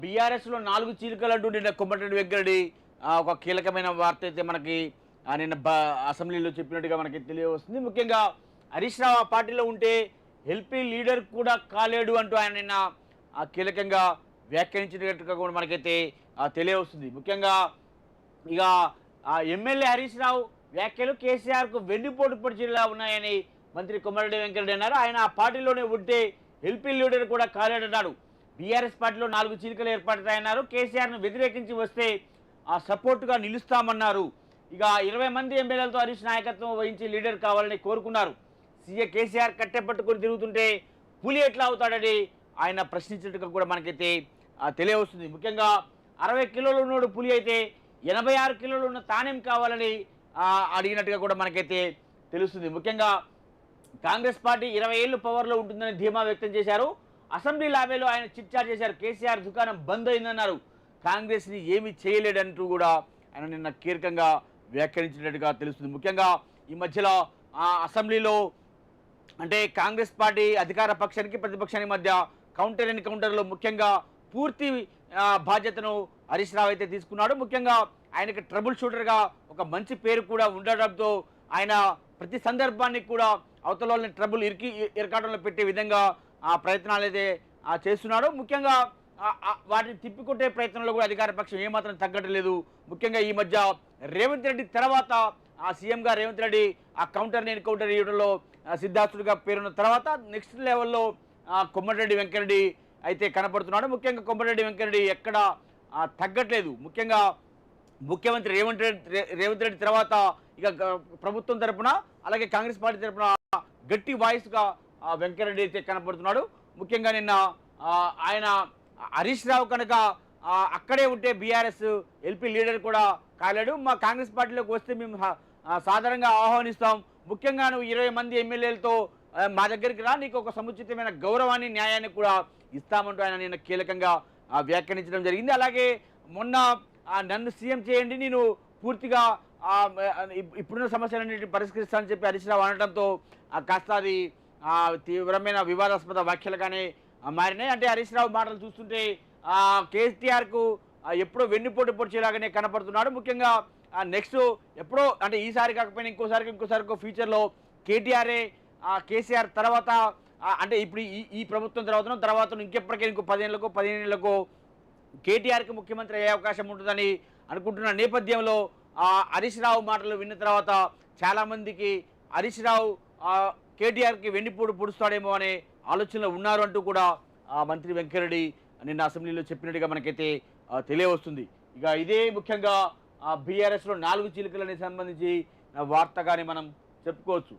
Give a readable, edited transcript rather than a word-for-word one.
బీఆర్ఎస్లో 4 చీలికలంటూ నిన్న కోమటిరెడ్డి వెంకరెడ్డి ఒక కీలకమైన వార్త అయితే మనకి నిన్న అసెంబ్లీలో చెప్పినట్టుగా మనకి తెలియవస్తుంది. ముఖ్యంగా హరీష్ రావు ఆ పార్టీలో ఉంటే ఎల్పీ లీడర్ కూడా కాలేడు అంటూ ఆయన నిన్న కీలకంగా వ్యాఖ్యానించినట్టుగా కూడా మనకైతే తెలియవస్తుంది. ముఖ్యంగా ఇక ఎమ్మెల్యే హరీష్ రావు వ్యాఖ్యలు కేసీఆర్కు వెన్నుపోటు పొడిచేలా ఉన్నాయని మంత్రి కోమటిరెడ్డి వెంకరెడ్డి అన్నారు. ఆయన ఆ పార్టీలోనే ఉంటే ఎల్పీ లీడర్ కూడా కాలేడన్నాడు. బీఆర్ఎస్ పార్టీలో 4 చీలికలు ఏర్పడతాయన్నారు. కేసీఆర్ను వ్యతిరేకించి వస్తే సపోర్టుగా నిలుస్తామన్నారు. ఇక 20 మంది ఎమ్మెల్యేలతో హరీష్ నాయకత్వం వహించి లీడర్ కావాలని కోరుకున్నారు. సీఏ కేసీఆర్ కట్టెపట్టుకుని తిరుగుతుంటే పులి ఎట్లా అవుతాడని ఆయన ప్రశ్నించినట్టుగా కూడా మనకైతే తెలియవస్తుంది. ముఖ్యంగా 60 కిలోలు ఉన్నోడు పులి అయితే 86 కిలోలు ఉన్న తానేం కావాలని అడిగినట్టుగా కూడా మనకైతే తెలుస్తుంది. ముఖ్యంగా కాంగ్రెస్ పార్టీ 20 ఏళ్ళు పవర్లో ఉంటుందని ధీమా వ్యక్తం చేశారు. అసెంబ్లీ లాబేలో ఆయన చిట్చాట్ చేశారు. కేసీఆర్ దుకాణం బంద్ అయిందన్నారు. కాంగ్రెస్ని ఏమీ చేయలేడంటూ కూడా ఆయన నిన్న కీలకంగా వ్యాఖ్యానించినట్టుగా తెలుస్తుంది. ముఖ్యంగా ఈ మధ్యలో అసెంబ్లీలో అంటే కాంగ్రెస్ పార్టీ అధికార పక్షానికి ప్రతిపక్షానికి మధ్య కౌంటర్ ఎన్కౌంటర్లో ముఖ్యంగా పూర్తి బాధ్యతను హరీష్ రావు అయితే తీసుకున్నాడు. ముఖ్యంగా ఆయనకి ట్రబుల్ షూటర్గా ఒక మంచి పేరు కూడా ఉండడంతో ఆయన ప్రతి సందర్భాన్ని కూడా అవతలని ట్రబుల్ ఇరకాటంలో పెట్టే విధంగా ప్రయత్నాలు అయితే చేస్తున్నాడు. ముఖ్యంగా వాటిని తిప్పికొట్టే ప్రయత్నంలో కూడా అధికార పక్షం ఏమాత్రం తగ్గట్లేదు. ముఖ్యంగా ఈ మధ్య రేవంత్ రెడ్డి తర్వాత సీఎంగా రేవంత్ రెడ్డి ఆ కౌంటర్ని ఎన్కౌంటర్ ఇవ్వడంలో సిద్ధార్థుడిగా పేరున్న తర్వాత నెక్స్ట్ లెవెల్లో కోమటిరెడ్డి వెంకరెడ్డి అయితే కనపడుతున్నాడు. ముఖ్యంగా కోమటిరెడ్డి వెంకరెడ్డి ఎక్కడ తగ్గట్లేదు. ముఖ్యంగా ముఖ్యమంత్రి రేవంత్ రెడ్డి తర్వాత ఇక ప్రభుత్వం తరపున అలాగే కాంగ్రెస్ పార్టీ తరపున గట్టి వాయిస్గా వెంకరెడ్డి అయితే కనపడుతున్నాడు. ముఖ్యంగా నిన్న ఆయన హరీష్ రావు కనుక అక్కడే ఉంటే బీఆర్ఎస్ ఎల్పీ లీడర్ కూడా కాలేడు. మా కాంగ్రెస్ పార్టీలోకి వస్తే మేము సాధారణంగా ఆహ్వానిస్తాం. ముఖ్యంగా నువ్వు 20 మంది ఎమ్మెల్యేలతో మా దగ్గరికి రా, నీకు ఒక సముచితమైన గౌరవాన్ని న్యాయాన్ని కూడా ఇస్తామంటూ ఆయన నిన్న కీలకంగా వ్యాఖ్యానించడం జరిగింది. అలాగే మొన్న నన్ను సీఎం చేయండి, నేను పూర్తిగా ఇప్పుడున్న సమస్యలన్నింటినీ పరిష్కరిస్తానని చెప్పి హరీష్ రావు అనడంతో కాస్త అది తీవ్రమైన వివాదాస్పద వ్యాఖ్యలుగానే మారినాయి. అంటే హరీష్ రావు మాటలు చూస్తుంటే కేసీఆర్కు ఎప్పుడో వెన్నుపోటు పొడిచేలాగానే కనపడుతున్నాడు. ముఖ్యంగా నెక్స్ట్ ఎప్పుడో అంటే ఈసారి కాకపోయినా ఇంకోసారికో ఫ్యూచర్లో కేటీఆర్ఏ కేసీఆర్ తర్వాత అంటే ఇప్పుడు ఈ ప్రభుత్వం తర్వాత ఇంకెప్పటికీ ఇంకో 10 ఏళ్ళకో కేటీఆర్కి ముఖ్యమంత్రి అయ్యే అవకాశం ఉంటుందని అనుకుంటున్న నేపథ్యంలో హరీష్ రావు మాటలు విన్న తర్వాత చాలామందికి హరీష్ రావు కేటీఆర్కి వెన్నుపోటు పొడుస్తాడేమో అనే ఆలోచనలో ఉన్నారు అంటూ కూడా మంత్రి వెంకరెడ్డి నిన్న అసెంబ్లీలో చెప్పినట్టుగా మనకైతే తెలియవస్తుంది. ఇక ఇదే ముఖ్యంగా బీఆర్ఎస్లో 4 చీలికలని సంబంధించి వార్తగానే మనం చెప్పుకోవచ్చు.